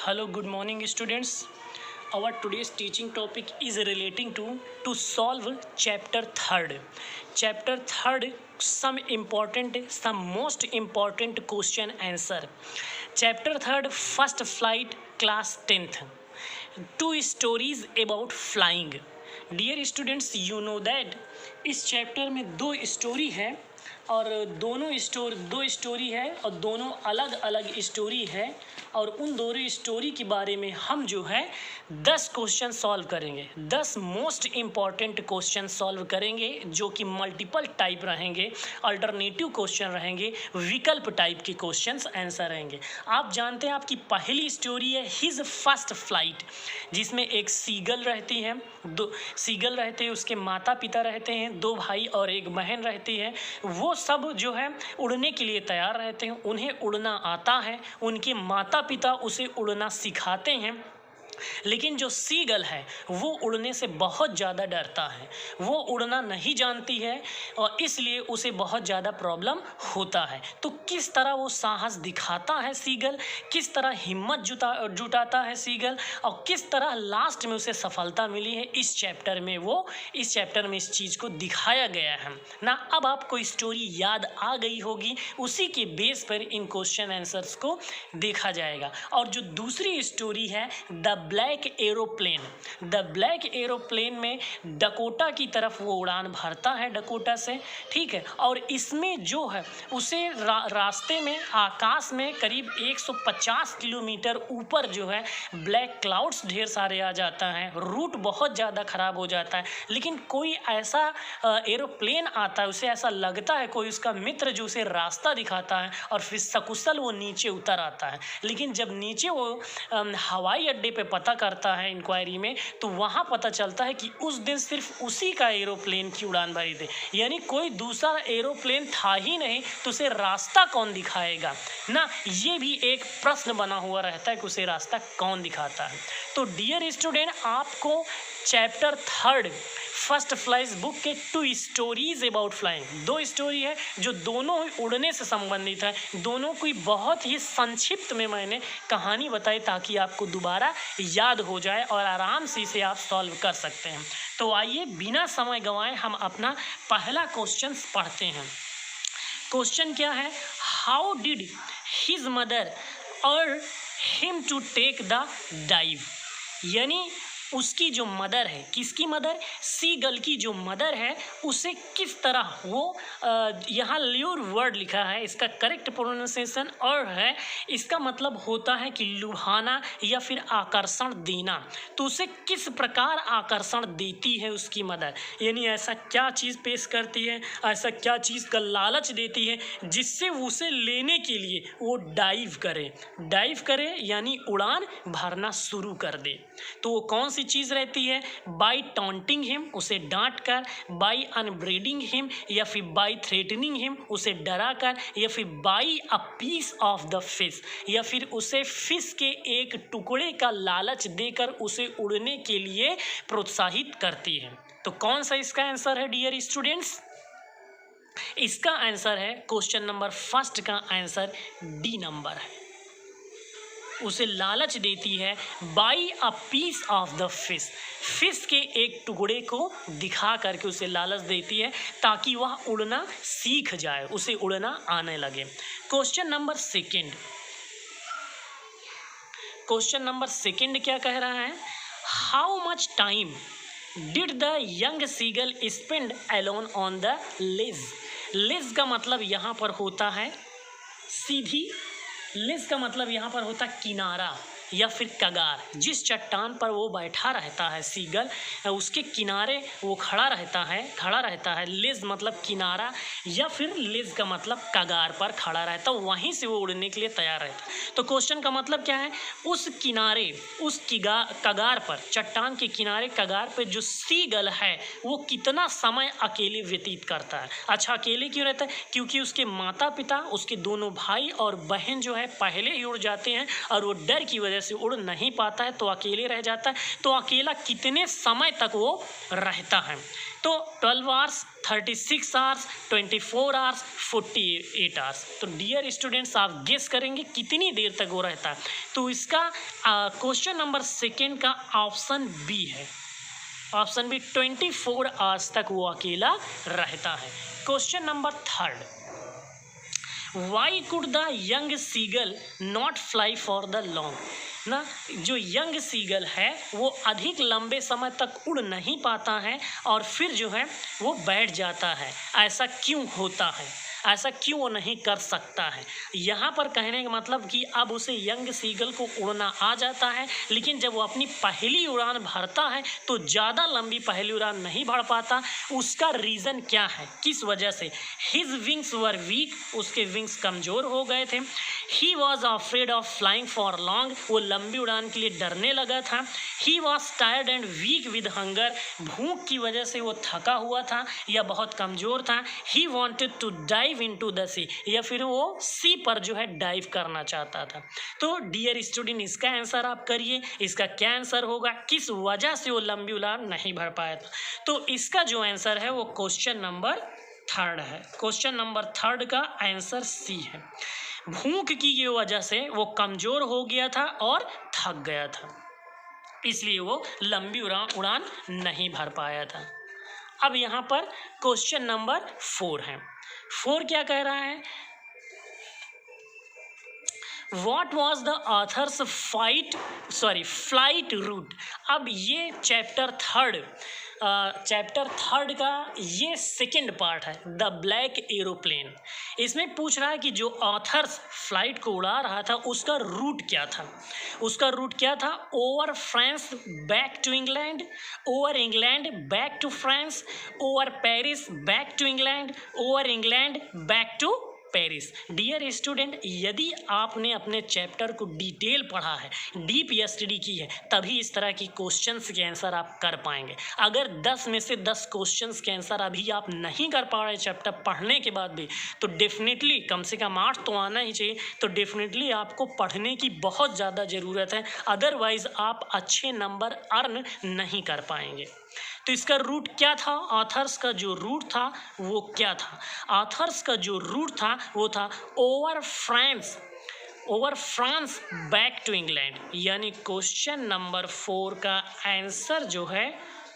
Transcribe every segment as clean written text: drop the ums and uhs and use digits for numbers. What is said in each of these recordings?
Hello, good morning, students. Our today's teaching topic is relating to solve chapter third. Chapter third, some most important question answer. Chapter third, first flight, class 10th. Two stories about flying. Dear students, you know that इस chapter में दो story है और दो story है और दोनों अलग अलग स्टोरी है और उन दोनों स्टोरी के बारे में हम जो है 10 क्वेश्चन सॉल्व करेंगे। 10 मोस्ट इम्पॉर्टेंट क्वेश्चन सॉल्व करेंगे जो कि मल्टीपल टाइप रहेंगे, अल्टरनेटिव क्वेश्चन रहेंगे, विकल्प टाइप के क्वेश्चंस आंसर रहेंगे। आप जानते हैं आपकी पहली स्टोरी है हिज फर्स्ट फ्लाइट, जिसमें एक सीगल रहती है, दो सीगल रहते हैं, उसके माता पिता रहते हैं, 2 भाई और 1 बहन रहती है। वो सब जो है उड़ने के लिए तैयार रहते हैं, उन्हें उड़ना आता है, उनके माता पिता उसे उड़ना सिखाते हैं। लेकिन जो सीगल है वो उड़ने से बहुत ज़्यादा डरता है, वो उड़ना नहीं जानती है और इसलिए उसे बहुत ज़्यादा प्रॉब्लम होता है। तो किस तरह वो साहस दिखाता है सीगल, किस तरह हिम्मत जुटाता है सीगल और किस तरह लास्ट में उसे सफलता मिली है, इस चैप्टर में इस चीज़ को दिखाया गया है ना। अब आपको स्टोरी याद आ गई होगी, उसी के बेस पर इन क्वेश्चन आंसर्स को देखा जाएगा। और जो दूसरी स्टोरी है द ब्लैक एरोप्लेन में डकोटा की तरफ वो उड़ान भरता है, डकोटा से, ठीक है। और इसमें जो है उसे रास्ते में आकाश में करीब 150 किलोमीटर ऊपर जो है ब्लैक क्लाउड्स ढेर सारे आ जाता है, रूट बहुत ज़्यादा ख़राब हो जाता है। लेकिन कोई ऐसा एरोप्लेन आता है, उसे ऐसा लगता है कोई उसका मित्र जो उसे रास्ता दिखाता है और फिर सकुशल वो नीचे उतर आता है। लेकिन जब नीचे वो हवाई अड्डे पे पता करता है इंक्वायरी में, तो वहाँ पता चलता है कि उस दिन सिर्फ उसी का एरोप्लेन की उड़ान भरी थी, यानी कोई दूसरा एरोप्लेन था ही नहीं, तो उसे रास्ता कौन दिखाएगा ना। ये भी एक प्रश्न बना हुआ रहता है कि उसे रास्ता कौन दिखाता है। तो डियर स्टूडेंट, आपको chapter third first flies book के 2 स्टोरीज अबाउट फ्लाइंग, 2 स्टोरी है जो दोनों ही उड़ने से संबंधित है। दोनों की बहुत ही संक्षिप्त में मैंने कहानी बताई ताकि आपको दोबारा याद हो जाए और आराम से इसे आप सॉल्व कर सकते हैं। तो आइए बिना समय गंवाए हम अपना पहला क्वेश्चन पढ़ते हैं। क्वेश्चन क्या है? How did his mother earn him to take the dive, यानी उसकी जो मदर है, किसकी मदर? सीगल की जो मदर है, उसे किस तरह वो यहाँ ल्यूर वर्ड लिखा है, इसका करेक्ट प्रोनाउंसिएशन और है, इसका मतलब होता है कि लुभाना या फिर आकर्षण देना। तो उसे किस प्रकार आकर्षण देती है उसकी मदर, यानी ऐसा क्या चीज़ पेश करती है, ऐसा क्या चीज़ का लालच देती है जिससे उसे लेने के लिए वो डाइव करे यानी उड़ान भरना शुरू कर दे। तो वो कौन सी चीज़ रहती है? बाई टॉन्टिंग हिम, उसे डांट कर, बाई अनब्रीडिंग हिम या फिर बाई थ्रेटनिंग हिम, उसे डरा कर, या फिर by a piece of the fish, या फिर उसे फिश के एक टुकड़े का लालच देकर उसे उड़ने के लिए प्रोत्साहित करती है। तो कौन सा इसका आंसर है डियर स्टूडेंट्स? इसका आंसर है क्वेश्चन नंबर फर्स्ट का आंसर डी नंबर है। उसे लालच देती है by a piece of the fish के एक टुकड़े को दिखा करके उसे लालच देती है ताकि वह उड़ना सीख जाए, उसे उड़ना आने लगे। क्वेश्चन नंबर सेकंड क्या कह रहा है? How much time did the young seagull spend alone on the ledge का मतलब यहाँ पर होता है सीधी, लेज का मतलब यहाँ पर होता है किनारा या फिर कगार। जिस चट्टान पर वो बैठा रहता है सीगल, उसके किनारे वो खड़ा रहता है। लेज मतलब किनारा या फिर लेज का मतलब कगार पर खड़ा रहता है, वहीं से वो उड़ने के लिए तैयार रहता है। तो क्वेश्चन का मतलब क्या है? उस किनारे, उस कगार पर, चट्टान के किनारे कगार पर जो सीगल है वो कितना समय अकेले व्यतीत करता है। अच्छा, अकेले क्यों रहता है? क्योंकि उसके माता पिता, उसके दोनों भाई और बहन जो है पहले ही उड़ जाते हैं और वो डर की वजह से उड़ नहीं पाता है, तो अकेले रह जाता है। तो अकेला कितने समय तक वो रहता है? तो 12 आवर्स, 36 आवर्स, 24 आवर्स, 48 आवर्स। तो डियर स्टूडेंट्स, आप गेस करेंगे कितनी देर तक वो रहता है। तो इसका क्वेश्चन नंबर सेकेंड का ऑप्शन बी है। ऑप्शन बी 24 आवर्स तक वो अकेला रहता है। Question number third, why could the young seagull not fly for the long. ना, जो यंग सीगल है वो अधिक लंबे समय तक उड़ नहीं पाता है और फिर जो है वो बैठ जाता है। ऐसा क्यों होता है, ऐसा क्यों वो नहीं कर सकता है। यहाँ पर कहने का मतलब कि अब उसे यंग सीगल को उड़ना आ जाता है, लेकिन जब वो अपनी पहली उड़ान भरता है तो ज़्यादा लंबी पहली उड़ान नहीं भर पाता। उसका रीज़न क्या है, किस वजह से? हिज विंग्स वर वीक, उसके विंग्स कमज़ोर हो गए थे। He was afraid of flying for long, वो लंबी उड़ान के लिए डरने लगा था। He was tired and weak with hunger, भूख की वजह से वो थका हुआ था या बहुत कमज़ोर था। He wanted to dive into the sea, या फिर वो सी पर जो है डाइव करना चाहता था। तो डियर स्टूडेंट, इसका आंसर आप करिए, इसका क्या आंसर होगा, किस वजह से वो लंबी उड़ान नहीं भर पाया था। तो इसका जो आंसर है वो क्वेश्चन नंबर थर्ड है। क्वेश्चन नंबर थर्ड का आंसर सी है। भूख की ये वजह से वो कमज़ोर हो गया था और थक गया था, इसलिए वो लंबी उड़ान नहीं भर पाया था। अब यहाँ पर क्वेश्चन नंबर 4 है। 4 क्या कह रहा है? What was the author's flight route. अब ये चैप्टर थर्ड का ये सेकंड पार्ट है, द ब्लैक एरोप्लेन। इसमें पूछ रहा है कि जो ऑथर्स फ्लाइट को उड़ा रहा था उसका रूट क्या था। उसका रूट क्या था? Over France back to England, over England back to France, over Paris back to England, over England back to Paris. Dear student, यदि आपने अपने चैप्टर को डिटेल पढ़ा है, डीप स्टडी की है, तभी इस तरह की क्वेश्चंस के आंसर आप कर पाएंगे। अगर 10 में से 10 क्वेश्चंस के आंसर अभी आप नहीं कर पा रहे चैप्टर पढ़ने के बाद भी, तो डेफिनेटली कम से कम 8 तो आना ही चाहिए। तो डेफिनेटली आपको पढ़ने की बहुत ज़्यादा ज़रूरत है, अदरवाइज़ आप अच्छे नंबर अर्न नहीं कर पाएंगे। तो इसका रूट क्या था? ऑथर्स का जो रूट था वो क्या था? ऑथर्स का जो रूट था वो था over France back to England. यानी क्वेश्चन नंबर 4 का आंसर जो है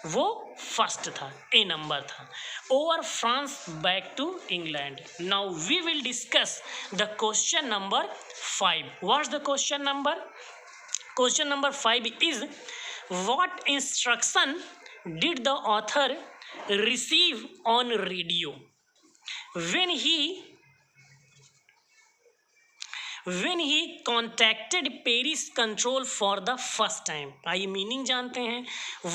वो फर्स्ट था, ए नंबर था, over France back to England. Now we will discuss the question number 5। What's the question number? Question number 5 is, what instruction did the author receive on radio when he contacted Paris control for the first time? आइए meaning जानते हैं।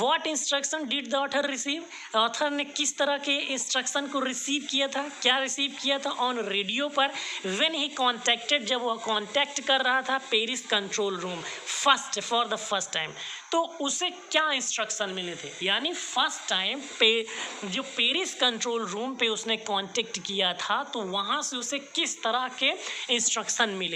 What instruction did the author receive? Author ने किस तरह के instruction को receive किया था, क्या रिसीव किया था? ऑन रेडियो पर। When he contacted, जब वह कॉन्टैक्ट कर रहा था Paris control room for the first time, तो उसे क्या इंस्ट्रक्शन मिले थे? यानी फर्स्ट टाइम जो पेरिस कंट्रोल रूम पे उसने कांटेक्ट किया था, तो वहाँ से उसे किस तरह के इंस्ट्रक्शन मिले?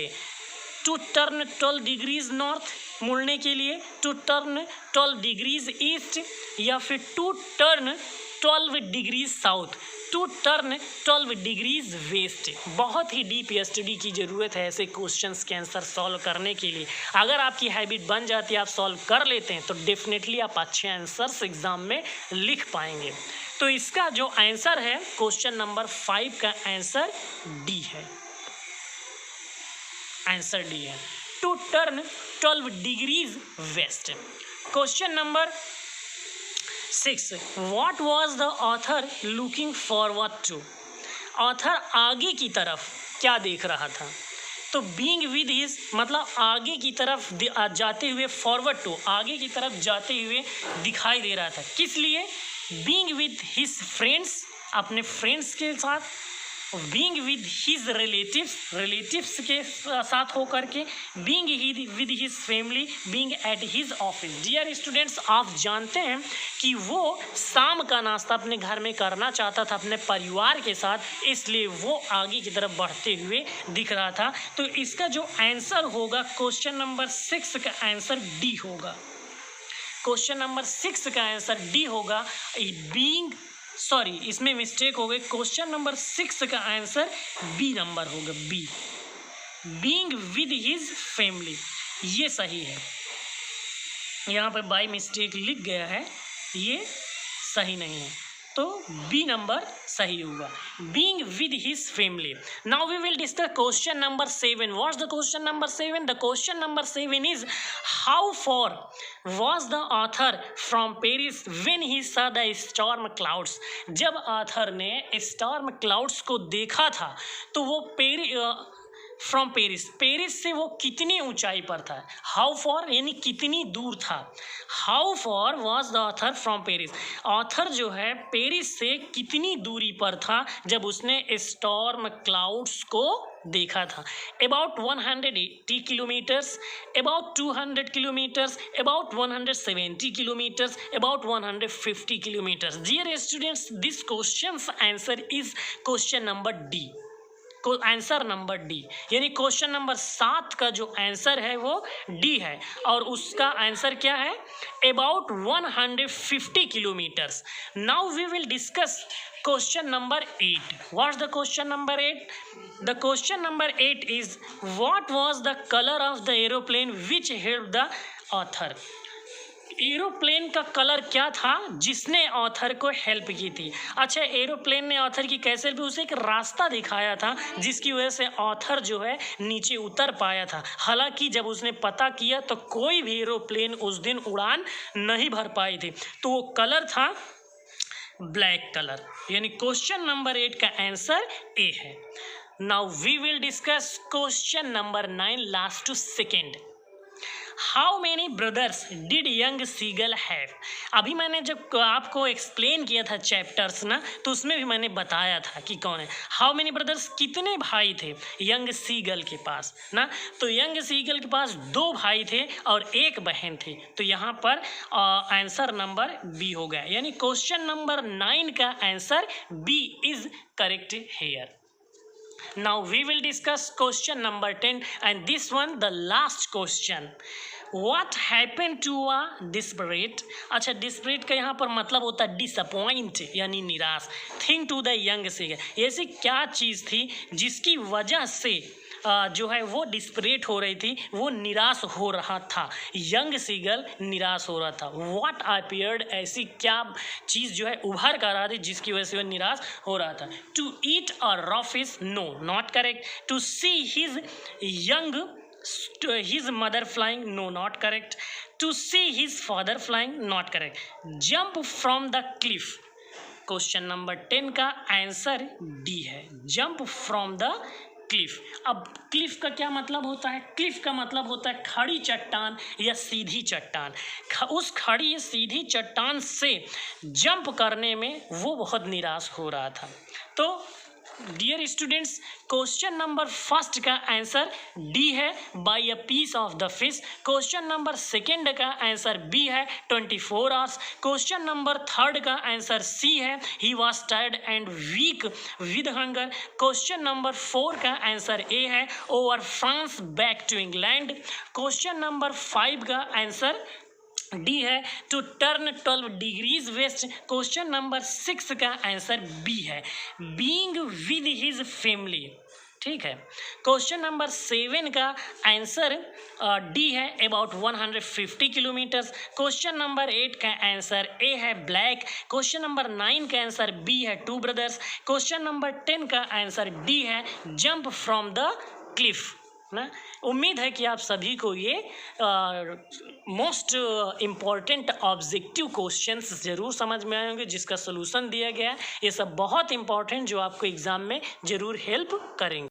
टू टर्न 12 डिग्रीज नॉर्थ, मुड़ने के लिए, टू टर्न 12 डिग्रीज ईस्ट, या फिर to turn 12 degrees south, to turn 12 degrees west. बहुत ही डीप स्टडी की ज़रूरत है ऐसे क्वेश्चंस के आंसर सॉल्व करने के लिए। अगर आपकी हैबिट बन जाती है, आप सॉल्व कर लेते हैं, तो डेफिनेटली आप अच्छे आंसर्स एग्जाम में लिख पाएंगे। तो इसका जो आंसर है क्वेश्चन नंबर 5 का आंसर डी है। आंसर डी है, to turn 12 degrees west. Question number 6, what was the author looking forward to. Author आगे की तरफ क्या देख रहा था? तो बीइंग विद हिज मतलब आगे की तरफ जाते हुए, फॉरवर्ड टू आगे की तरफ जाते हुए दिखाई दे रहा था। किस लिए? बीइंग विद हिज फ्रेंड्स, अपने फ्रेंड्स के साथ, बीइंग विद हिज रिलेटिव्स के साथ होकर के, being with his family, being at his office. Dear students, आप जानते हैं कि वो शाम का नाश्ता अपने घर में करना चाहता था अपने परिवार के साथ, इसलिए वो आगे की तरफ बढ़ते हुए दिख रहा था। तो इसका जो आंसर होगा क्वेश्चन नंबर 6 का आंसर डी होगा। क्वेश्चन नंबर 6 का आंसर डी होगा, बीइंग सॉरी, इसमें मिस्टेक हो गई। क्वेश्चन नंबर 6 का आंसर बी नंबर होगा, B, being with his family, ये सही है। यहाँ पर बाय मिस्टेक लिख गया है, ये सही नहीं है, तो बी नंबर सही होगा, being with his family. Now we will discuss question number 7। What's the question number 7? The question number 7 is how far was the author from Paris when he saw the storm clouds? जब author ने storm clouds को देखा था तो वो from Paris, Paris से वो कितनी ऊंचाई पर था? हाउ फॉर यानी कितनी दूर था। How for was the author from Paris, author जो है पेरिस से कितनी दूरी पर था जब उसने स्टॉर्म क्लाउड्स को देखा था? About 180 kilometres, about 200 kilometres, about 170 kilometres, about 150 kilometres. Dear students, this questions answer is question number D, को आंसर नंबर डी, यानी क्वेश्चन नंबर 7 का जो आंसर है वो डी है, और उसका आंसर क्या है? About 150 kilometres. Now we will discuss question number 8. What's the question number 8? The question number 8 is what was the color of the aeroplane which helped the author? Aeroplane का colour क्या था जिसने author को help की थी? अच्छा, aeroplane ने author की कैसे हेल्प? उसे एक रास्ता दिखाया था जिसकी वजह से ऑथर जो है नीचे उतर पाया था। हालांकि जब उसने पता किया तो कोई भी एरोप्लेन उस दिन उड़ान नहीं भर पाई थी, तो वो कलर था ब्लैक कलर, यानी क्वेश्चन नंबर 8 का आंसर ए है। Now we will discuss question number 9, last two second. How many brothers did young seagull have? अभी मैंने जब आपको एक्सप्लेन किया था चैप्टर्स ना, तो उसमें भी मैंने बताया था कि कौन है। हाउ मैनी ब्रदर्स, कितने भाई थे यंग सीगल के पास ना? तो यंग सीगल के पास 2 भाई थे और 1 बहन थी, तो यहाँ पर आंसर नंबर बी हो गया, यानी क्वेश्चन नंबर 9 का answer B is correct here. Now we will discuss question number 10, and this one the last question. What happened to a disparate? अच्छा, disparate का यहाँ पर मतलब होता है disappoint यानी निराश। Think to the young seagull, ऐसी क्या चीज़ थी जिसकी वजह से जो है वो डिस्परेट हो रही थी, वो निराश हो रहा था, यंग सीगल निराश हो रहा था। व्हाट अपीयर्ड, ऐसी क्या चीज़ जो है उभर कर रहा थी जिसकी वजह से वो निराश हो रहा था? To eat a raw fish, no not correct. To see his young his mother flying, no not correct. To see his father flying, not correct. Jump from the cliff, question number 10 का answer D है, jump from the Cliff. अब Cliff का क्या मतलब होता है? Cliff का मतलब होता है खड़ी चट्टान या सीधी चट्टान। उस खड़ी या सीधी चट्टान से जंप करने में वो बहुत निराश हो रहा था। तो डियर स्टूडेंट्स, क्वेश्चन नंबर 1 का आंसर डी है, by a piece of the fish. Question number 2 का आंसर बी है, 24 आवर्स। क्वेश्चन नंबर 3 का आंसर सी है, he was tired and weak with hunger. Question number 4 का आंसर ए है, over France back to England. Question number 5 का answer D है, to turn 12 degrees west. Question number 6 का answer B है, being with his family. ठीक है। Question number 7 का answer D है, अबाउट 150 किलोमीटर्स। क्वेश्चन नंबर 8 का आंसर ए है, ब्लैक। क्वेश्चन नंबर 9 का आंसर बी है, 2 ब्रदर्स। क्वेश्चन नंबर 10 का आंसर डी है, जंप फ्रॉम द क्लिफ ना। उम्मीद है कि आप सभी को ये मोस्ट इम्पॉर्टेंट ऑब्जेक्टिव क्वेश्चंस ज़रूर समझ में आए होंगे, जिसका सलूशन दिया गया है। ये सब बहुत इंपॉर्टेंट जो आपको एग्ज़ाम में ज़रूर हेल्प करेंगे।